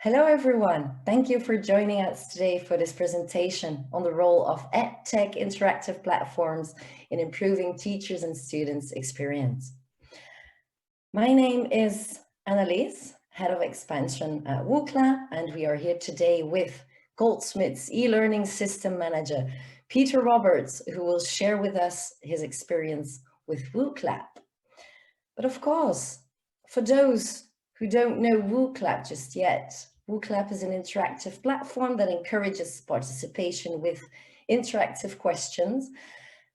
Hello everyone, thank you for joining us today for this presentation on the role of EdTech interactive platforms in improving teachers' and students' experience. My name is Annelies, Head of Expansion at Wooclap, and we are here today with Goldsmiths e-learning system manager, Peter Roberts, who will share with us his experience with Wooclap. But of course, for those who don't know Wooclap just yet, Wooclap is an interactive platform that encourages participation with interactive questions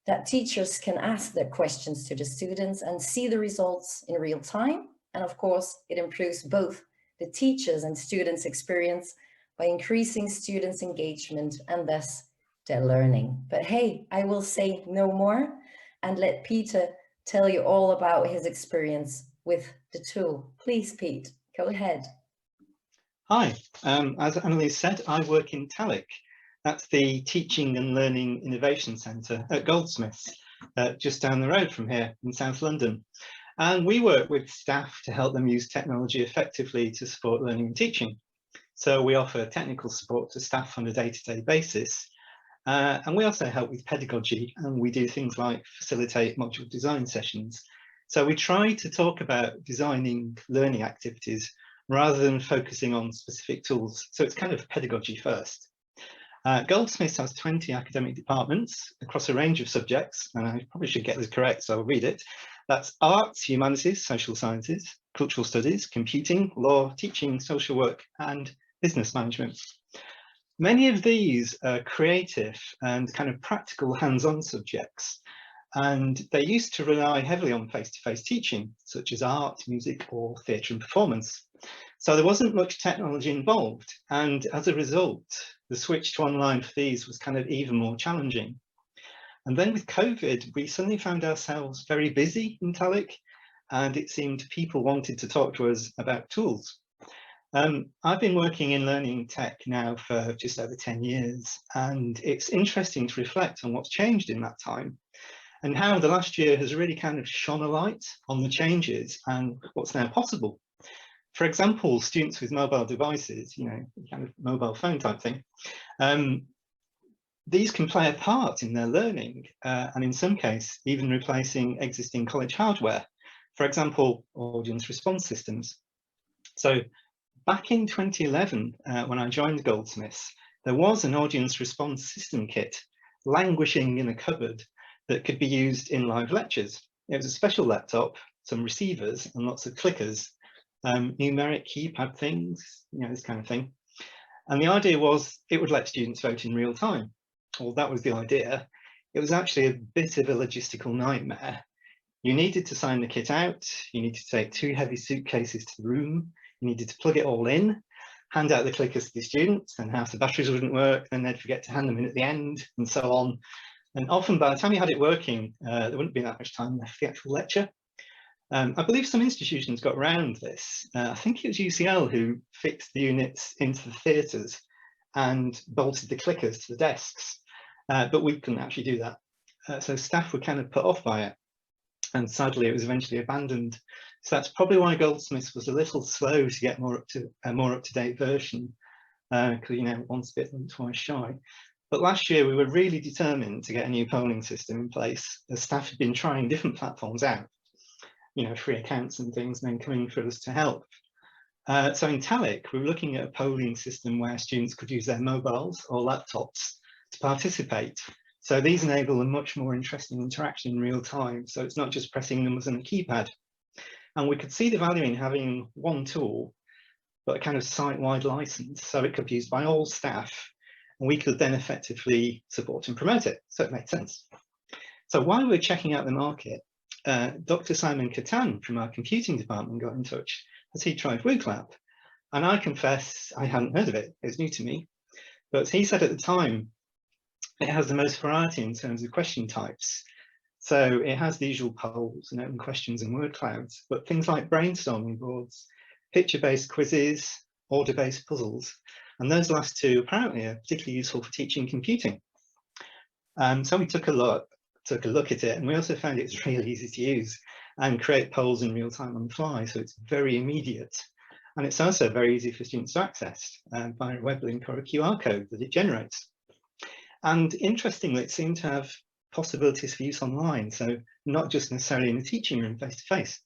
that teachers can ask their questions to the students and see the results in real time. And of course, it improves both the teachers' and students' experience by increasing students' engagement and thus their learning. But hey, I will say no more and let Peter tell you all about his experience with the tool. Please, Pete, go ahead. Hi, as Annelies said, I work in TeLiC. That's the Teaching and Learning Innovation Centre at Goldsmiths, just down the road from here in South London. And we work with staff to help them use technology effectively to support learning and teaching. So we offer technical support to staff on a day-to-day basis. And we also help with pedagogy, and we do things like facilitate module design sessions. So we try to talk about designing learning activities rather than focusing on specific tools. So it's kind of pedagogy first. Goldsmiths has 20 academic departments across a range of subjects, and I probably should get this correct, so I'll read it. That's arts, humanities, social sciences, cultural studies, computing, law, teaching, social work, and business management. Many of these are creative and kind of practical hands-on subjects, and they used to rely heavily on face-to-face teaching, such as art, music, or theatre and performance. So there wasn't much technology involved, and as a result, the switch to online for these was kind of even more challenging. And then with COVID, we suddenly found ourselves very busy in TeLiC, and it seemed people wanted to talk to us about tools. I've been working in learning tech now for just over 10 years, and it's interesting to reflect on what's changed in that time and how the last year has really kind of shone a light on the changes and what's now possible. For example, students with mobile devices, kind of mobile phone type thing, these can play a part in their learning, and in some cases, even replacing existing college hardware. For example, audience response systems. So back in 2011, when I joined Goldsmiths, there was an audience response system kit languishing in a cupboard that could be used in live lectures. It was a special laptop, some receivers, and lots of clickers, numeric keypad things, this kind of thing. And the idea was it would let students vote in real time. Well, that was the idea. It was actually a bit of a logistical nightmare. You needed to sign the kit out, you needed to take 2 heavy suitcases to the room, you needed to plug it all in, hand out the clickers to the students, and half the batteries wouldn't work, and they'd forget to hand them in at the end, and so on. And often by the time you had it working, there wouldn't be that much time left for the actual lecture. I believe some institutions got around this. I think it was UCL who fixed the units into the theatres and bolted the clickers to the desks, but we couldn't actually do that. So staff were kind of put off by it, and sadly it was eventually abandoned. So that's probably why Goldsmiths was a little slow to get a more up-to-date version, because once bitten, twice shy. But last year we were really determined to get a new polling system in place, as staff had been trying different platforms out, free accounts and things, and then coming for us to help. So in TeLiC, we were looking at a polling system where students could use their mobiles or laptops to participate. So these enable a much more interesting interaction in real time. So it's not just pressing numbers on a keypad. And we could see the value in having one tool, but a kind of site-wide license, so it could be used by all staff, and we could then effectively support and promote it. So it made sense. So while we were checking out the market, Dr. Simon Catan from our computing department got in touch as he tried Wooclap. And I confess I hadn't heard of it, it was new to me. But he said at the time, it has the most variety in terms of question types. So it has the usual polls and open questions and word clouds, but things like brainstorming boards, picture-based quizzes, order-based puzzles, and those last 2 apparently are particularly useful for teaching computing. So we took a look at it, and we also found it's really easy to use and create polls in real time on the fly, so it's very immediate. And it's also very easy for students to access via a web link or a QR code that it generates. And interestingly, it seemed to have possibilities for use online, so not just necessarily in a teaching room face-to-face.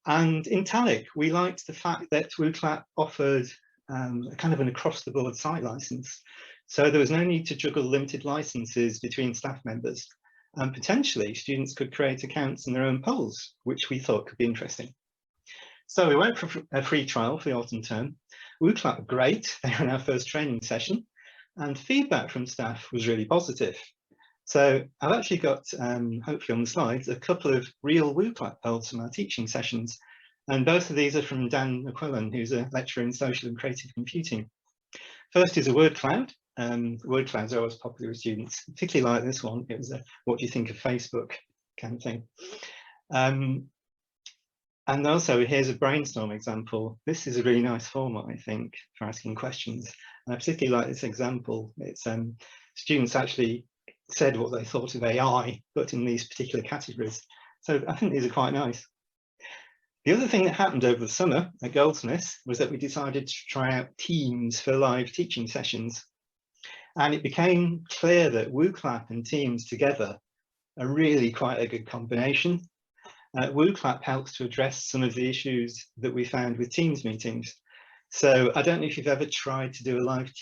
And in TeLiC, we liked the fact that Wooclap offered a kind of an across-the-board site license. So there was no need to juggle limited licenses between staff members. And potentially, students could create accounts in their own polls, which we thought could be interesting. So we went for a free trial for the autumn term. Wooclap were great. They were in our first training session. And feedback from staff was really positive. So I've actually got, hopefully on the slides, a couple of real Wooclap polls from our teaching sessions. And both of these are from Dan McQuillan, who's a lecturer in social and creative computing. First is a word cloud. Word clouds are always popular with students, particularly like this one. It was a what do you think of Facebook kind of thing. And also here's a brainstorm example. This is a really nice format, I think, for asking questions. And I particularly like this example. It's students actually said what they thought of AI, but in these particular categories. So I think these are quite nice. The other thing that happened over the summer at Goldsmiths was that we decided to try out Teams for live teaching sessions. And it became clear that Wooclap and Teams together are really quite a good combination. Wooclap helps to address some of the issues that we found with Teams meetings. So I don't know if you've ever tried to do a live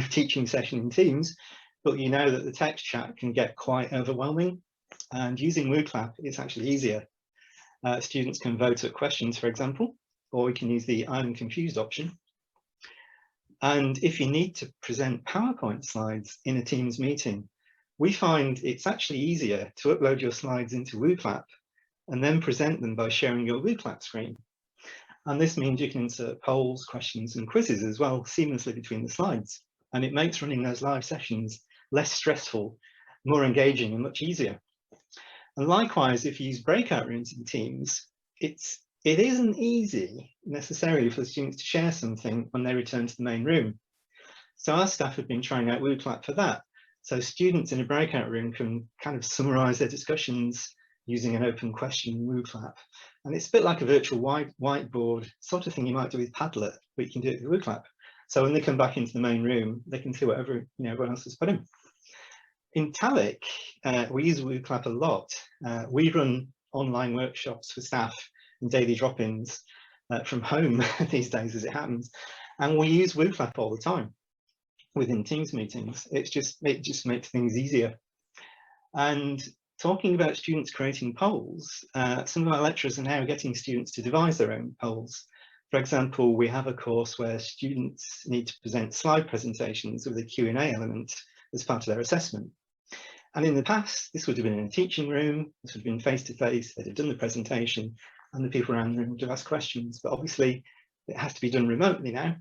teaching session in Teams, but you know that the text chat can get quite overwhelming. And using Wooclap, it's actually easier. Students can vote at questions, for example, or we can use the I'm confused option. And if you need to present PowerPoint slides in a Teams meeting, we find it's actually easier to upload your slides into Wooclap and then present them by sharing your Wooclap screen. And this means you can insert polls, questions, and quizzes as well seamlessly between the slides. And it makes running those live sessions less stressful, more engaging, and much easier. And likewise, if you use breakout rooms in Teams, it isn't easy necessarily for the students to share something when they return to the main room. So our staff have been trying out Wooclap for that. So students in a breakout room can kind of summarize their discussions using an open question Wooclap. And it's a bit like a virtual whiteboard sort of thing you might do with Padlet, but you can do it with Wooclap. So when they come back into the main room, they can see whatever everyone else has put in. In TeLiC, we use Wooclap a lot. We run online workshops for staff and daily drop-ins from home these days as it happens. And we use Wooclap all the time within Teams meetings. It just makes things easier. And talking about students creating polls, some of our lecturers are now getting students to devise their own polls. For example, we have a course where students need to present slide presentations with a Q&A element as part of their assessment. And in the past, this would have been in a teaching room, this would have been face-to-face, they'd have done the presentation, and the people around the room would have asked questions. But obviously, it has to be done remotely now.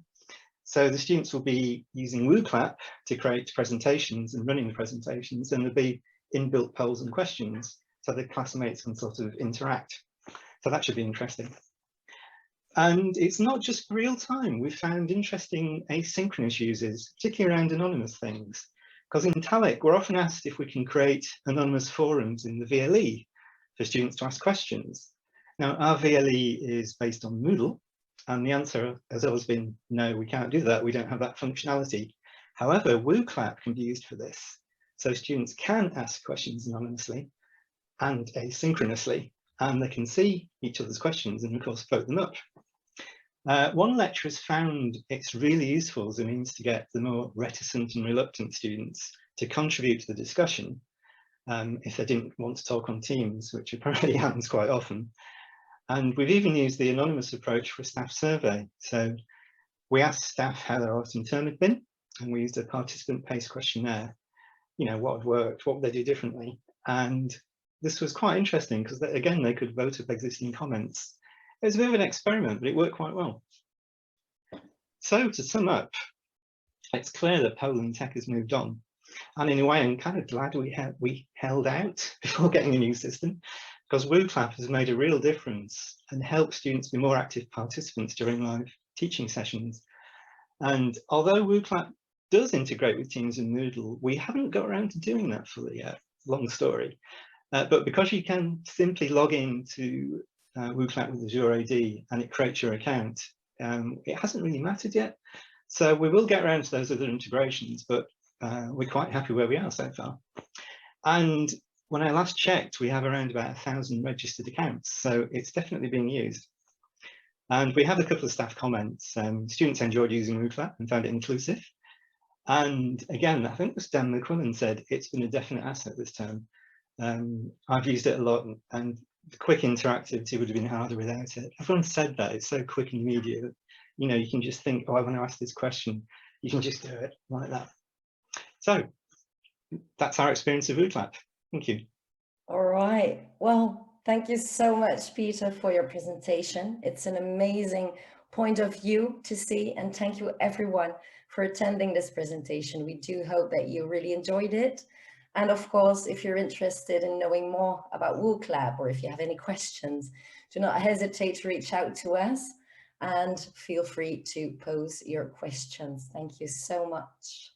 So the students will be using Wooclap to create presentations and running the presentations, and there'll be inbuilt polls and questions, so the classmates can sort of interact. So that should be interesting. And it's not just real time. We've found interesting asynchronous uses, particularly around anonymous things. Because in TeLiC, we're often asked if we can create anonymous forums in the VLE for students to ask questions. Now, our VLE is based on Moodle, and the answer has always been, no, we can't do that. We don't have that functionality. However, Wooclap can be used for this. So students can ask questions anonymously and asynchronously, and they can see each other's questions and, of course, vote them up. One lecturer has found it's really useful as a means to get the more reticent and reluctant students to contribute to the discussion if they didn't want to talk on Teams, which apparently happens quite often. And we've even used the anonymous approach for a staff survey. So we asked staff how their autumn term had been, and we used a participant-based questionnaire. What had worked, what would they do differently? And this was quite interesting because, again, they could vote up existing comments. It was a bit of an experiment, but it worked quite well. So to sum up, it's clear that Poland tech has moved on. And in a way, I'm kind of glad we held out before getting a new system, because Wooclap has made a real difference and helped students be more active participants during live teaching sessions. And although Wooclap does integrate with Teams and Moodle, we haven't got around to doing that fully yet. Long story. But because you can simply log in to Wooclap with Azure AD and it creates your account, it hasn't really mattered yet. So we will get around to those other integrations, but we're quite happy where we are so far. And when I last checked, we have around about 1,000 registered accounts, so it's definitely being used. And we have a couple of staff comments. Students enjoyed using Wooclap and found it inclusive. And again, I think it was Dan McQuillan said it's been a definite asset this term. I've used it a lot, and the quick interactivity would have been harder without it. Everyone said that it's so quick and immediate. You know, you can just think, oh, I want to ask this question. You can just do it like that. So that's our experience of Wooclap. Thank you. All right. Well, thank you so much, Peter, for your presentation. It's an amazing point of view to see, and thank you everyone for attending this presentation. We do hope that you really enjoyed it. And of course, if you're interested in knowing more about Wooclap, or if you have any questions, do not hesitate to reach out to us and feel free to pose your questions. Thank you so much.